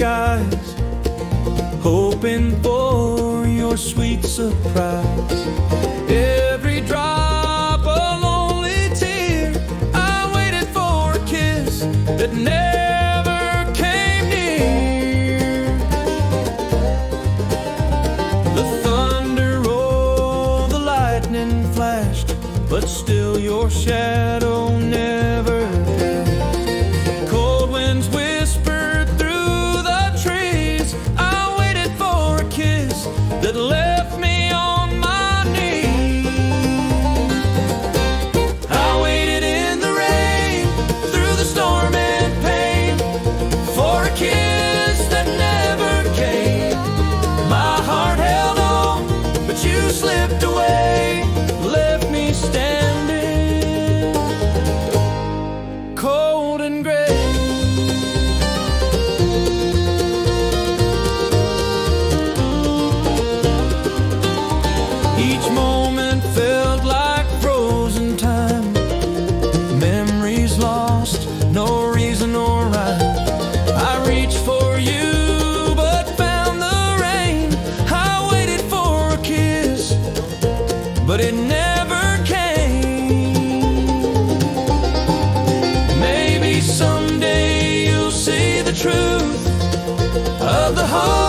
skies, hoping for your sweet surprise. Every drop a lonely tear, I waited for a kiss that never came near. The thunder rolled, the lightning flashed, but still your shadow never passed. Cold winds whispered through the trees, I waited for a kiss that left me on my knees. I waited in the rain, through the storm and pain, for a kiss that never came. My heart held on, but you slipped away, left me standing cold and gray. Each moment felt like frozen time, memories lost, no reason or rhyme. I reached for you but found the rain. I waited for a kiss, but it never came. Maybe someday you'll see the truth of the heart